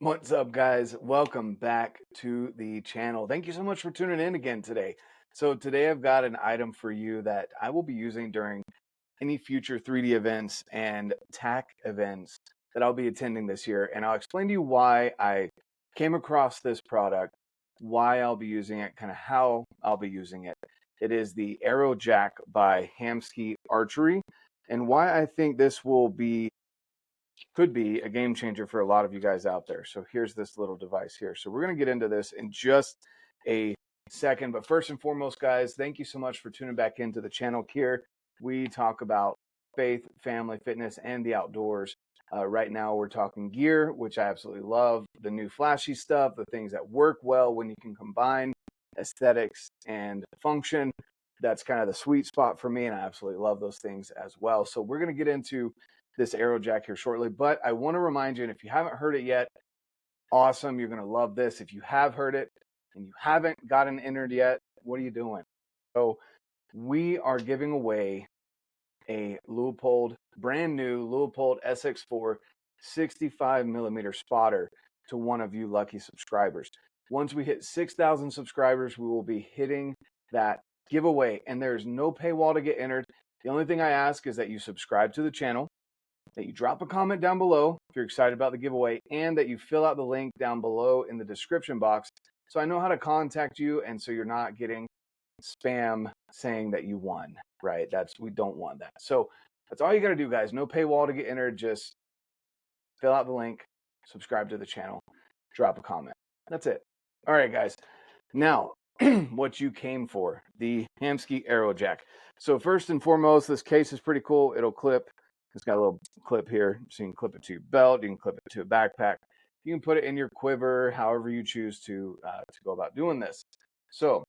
What's up, guys? Welcome back to the channel. Thank you so much for tuning in again today. So today I've got an item for you that I will be using during any future 3D events and TAC events that I'll be attending this year. And I'll explain to you why I came across this product, why I'll be using it, kind of how I'll be using it. It is the Aerojack by HAMSKEA Archery, and why I think this could be a game changer for a lot of you guys out there. So here's this little device here. So we're going to get into this in just a second. But first and foremost, guys, thank you so much for tuning back into the channel here. We talk about faith, family, fitness, and the outdoors. Right now, we're talking gear, which I absolutely love. The new flashy stuff, the things that work well when you can combine aesthetics and function. That's kind of the sweet spot for me, and I absolutely love those things as well. So we're going to get into this Aerojack here shortly, but I want to remind you, and if you haven't heard it yet, awesome, you're going to love this. If you have heard it and you haven't gotten entered yet, what are you doing? So we are giving away a brand new Leupold SX4 65mm spotter to one of you lucky subscribers. Once we hit 6,000 subscribers, we will be hitting that giveaway, and there's no paywall to get entered. The only thing I ask is that you subscribe to the channel, that you drop a comment down below if you're excited about the giveaway, and that you fill out the link down below in the description box so I know how to contact you, and so you're not getting spam saying that you won, right? We don't want that. So that's all you got to do, guys. No paywall to get entered. Just fill out the link, subscribe to the channel, drop a comment. That's it. All right, guys. Now, what you came for, the HAMSKEA Arojack. So first and foremost, this case is pretty cool. It'll clip. It's got a little clip here, so you can clip it to your belt, you can clip it to a backpack, you can put it in your quiver, however you choose to go about doing this. So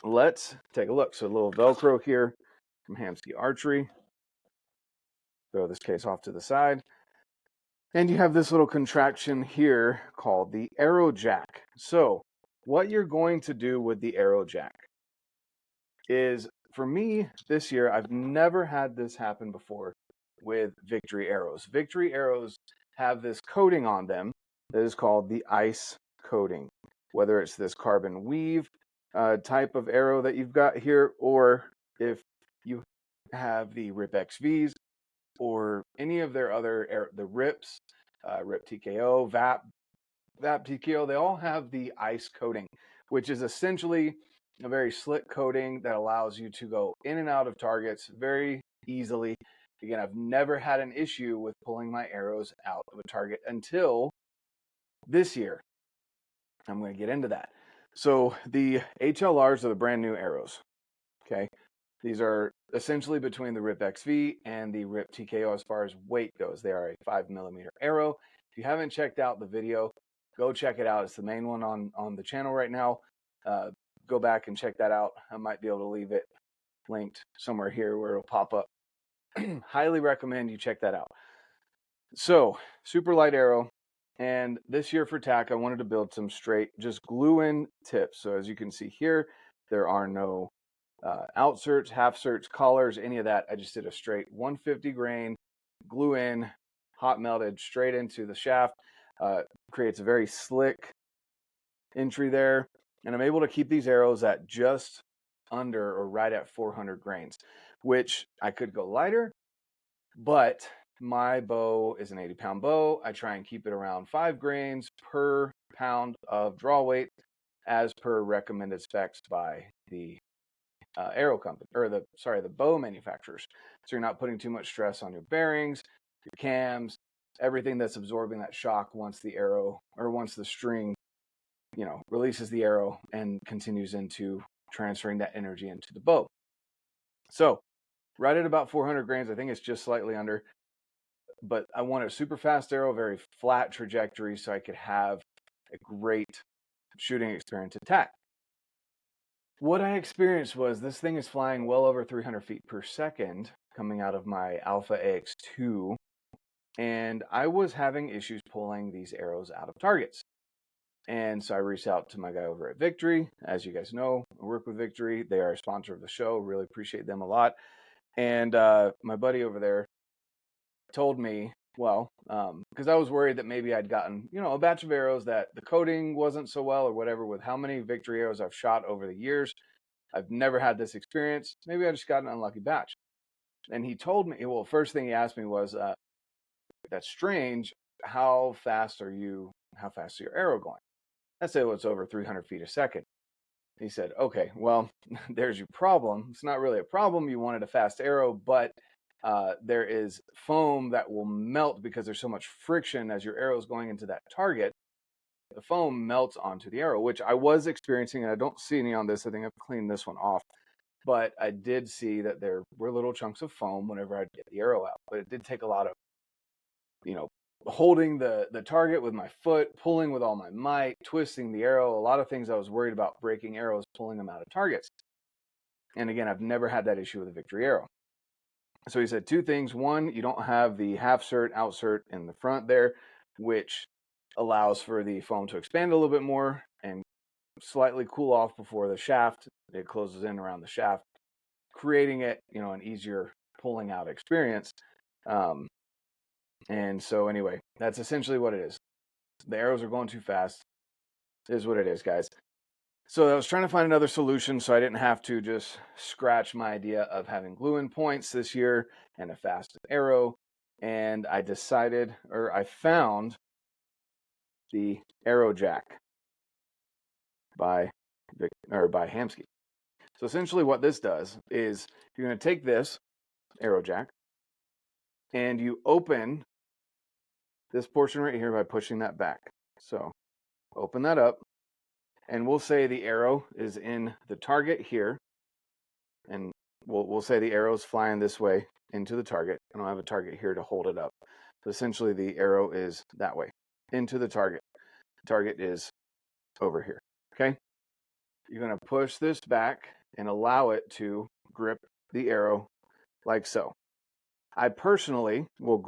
let's take a look. So a little Velcro here from HAMSKEA Archery. Throw this case off to the side. And you have this little contraction here called the Aerojack. So what you're going to do with the Aerojack is, for me this year, I've never had this happen before with Victory arrows. Victory arrows have this coating on them that is called the ice coating. Whether it's this carbon weave type of arrow that you've got here, or if you have the Rip XVs or any of their other the Rips, Rip TKO, VAP TKO, they all have the ice coating, which is essentially a very slick coating that allows you to go in and out of targets very easily. Again, I've never had an issue with pulling my arrows out of a target until this year. I'm going to get into that. So the HLRs are the brand new arrows. Okay. These are essentially between the Rip XV and the Rip TKO as far as weight goes. They are a 5mm arrow. If you haven't checked out the video, go check it out. It's the main one on the channel right now. Go back and check that out. I might be able to leave it linked somewhere here where it'll pop up. Highly recommend you check that out. So, super light arrow. And this year for TAC, I wanted to build some straight, just glue-in tips. So as you can see here, there are no outserts, half-serts, collars, any of that. I just did a straight 150 grain, glue-in, hot melted straight into the shaft. Creates a very slick entry there. And I'm able to keep these arrows at just under or right at 400 grains, which I could go lighter, but my bow is an 80-pound bow. I try and keep it around 5 grains per pound of draw weight as per recommended specs by the arrow company, or the bow manufacturers. So you're not putting too much stress on your bearings, your cams, everything that's absorbing that shock once the arrow, or once the string, releases the arrow and continues into transferring that energy into the bow. So right at about 400 grains, I think it's just slightly under, but I want a super fast arrow, very flat trajectory, so I could have a great shooting experience at TAC. What I experienced was this thing is flying well over 300 feet per second coming out of my Alpha AX2, and I was having issues pulling these arrows out of targets. And so I reached out to my guy over at Victory. As you guys know, I work with Victory. They are a sponsor of the show. Really appreciate them a lot. And my buddy over there told me well, because I was worried that maybe I'd gotten, a batch of arrows that the coating wasn't so well or whatever. With how many victory arrows I've shot over the years, I've never had this experience. Maybe I just got an unlucky batch. And he told me, well, first thing he asked me was, that's strange. How fast is your arrow going? I said, well, it's over 300 feet a second. He said, okay, well, there's your problem. It's not really a problem. You wanted a fast arrow, but there is foam that will melt because there's so much friction as your arrow is going into that target. The foam melts onto the arrow, which I was experiencing, and I don't see any on this. I think I've cleaned this one off. But I did see that there were little chunks of foam whenever I'd get the arrow out. But it did take a lot of, holding the target with my foot, pulling with all my might, twisting the arrow, a lot of things I was worried about breaking arrows, pulling them out of targets. And again, I've never had that issue with a victory arrow. So he said two things. One, you don't have the half cert, outsert in the front there, which allows for the foam to expand a little bit more and slightly cool off before the shaft. It closes in around the shaft, creating it, an easier pulling out experience. And so anyway, that's essentially what it is. The arrows are going too fast. It is what it is, guys. So I was trying to find another solution so I didn't have to just scratch my idea of having glue-in points this year and a fast arrow. And I found the Aerojack by HAMSKEA. So essentially what this does is you're going to take this Aerojack and you open this portion right here by pushing that back. So open that up, and we'll say the arrow is in the target here, and we'll say the arrow's flying this way into the target. I don't have a target here to hold it up. So essentially the arrow is that way into the target. The target is over here. Okay? You're going to push this back and allow it to grip the arrow like so. I personally will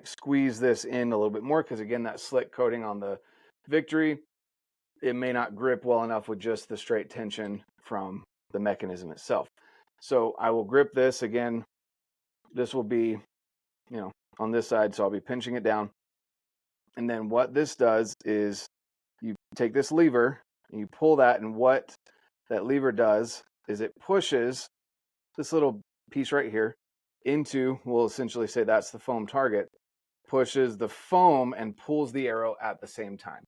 squeeze this in a little bit more because, again, that slick coating on the Victory, it may not grip well enough with just the straight tension from the mechanism itself. So I will grip this again. This will be, on this side, so I'll be pinching it down. And then what this does is you take this lever and you pull that, and what that lever does is it pushes this little piece right here into, we'll essentially say that's the foam target, pushes the foam and pulls the arrow at the same time.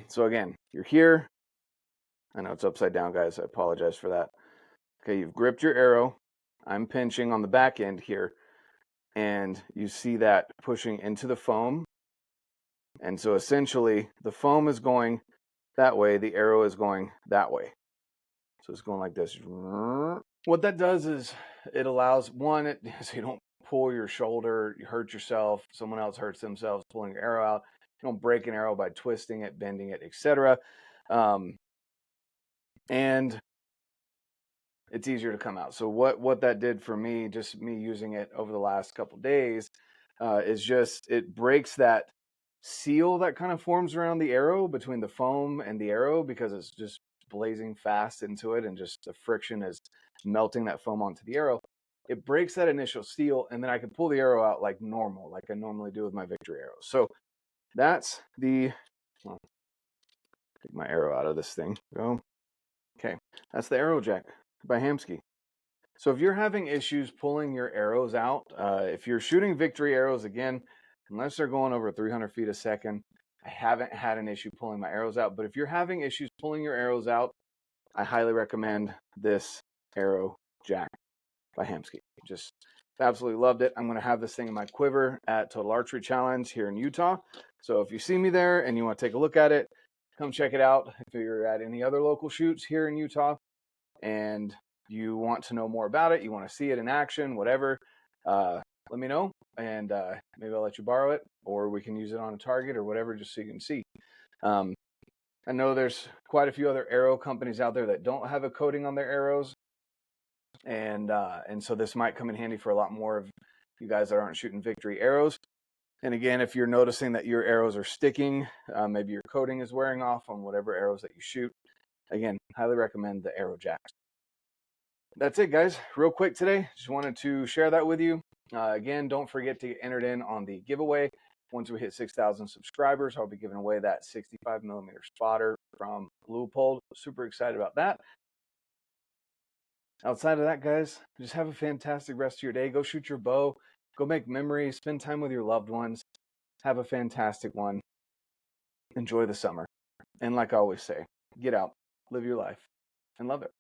So again, you're here. I know it's upside down, guys. I apologize for that. Okay, you've gripped your arrow. I'm pinching on the back end here, and you see that pushing into the foam. And so essentially, the foam is going that way, the arrow is going that way. So it's going like this. What that does is it allows, one, so you don't pull your shoulder, you hurt yourself, someone else hurts themselves pulling your arrow out. You don't break an arrow by twisting it, bending it, etc. And it's easier to come out. So what that did for me, just me using it over the last couple days, is just it breaks that seal that kind of forms around the arrow between the foam and the arrow, because it's just blazing fast into it, and just the friction is melting that foam onto the arrow. It breaks that initial seal, and then I can pull the arrow out like normal, like I normally do with my Victory arrows. So that's take my arrow out of this thing. Go. Okay, that's the Aerojack by HAMSKEA. So if you're having issues pulling your arrows out, if you're shooting Victory arrows, again, unless they're going over 300 feet a second, I haven't had an issue pulling my arrows out. But if you're having issues pulling your arrows out, I highly recommend this Aerojack by HAMSKEA. Just absolutely loved it. I'm going to have this thing in my quiver at Total Archery Challenge here in Utah. So if you see me there and you want to take a look at it, come check it out. If you're at any other local shoots here in Utah and you want to know more about it, you want to see it in action, whatever, let me know, and maybe I'll let you borrow it, or we can use it on a target or whatever, just so you can see. I know there's quite a few other arrow companies out there that don't have a coating on their arrows, and so this might come in handy for a lot more of you guys that aren't shooting Victory arrows. And again, if you're noticing that your arrows are sticking, maybe your coating is wearing off on whatever arrows that you shoot, again, highly recommend the Aerojacks. That's it, guys. Real quick today, just wanted to share that with you. Again, don't forget to get entered in on the giveaway. Once we hit 6,000 subscribers, I'll be giving away that 65mm spotter from Leupold. Super excited about that. Outside of that, guys, just have a fantastic rest of your day. Go shoot your bow. Go make memories. Spend time with your loved ones. Have a fantastic one. Enjoy the summer. And like I always say, get out, live your life, and love it.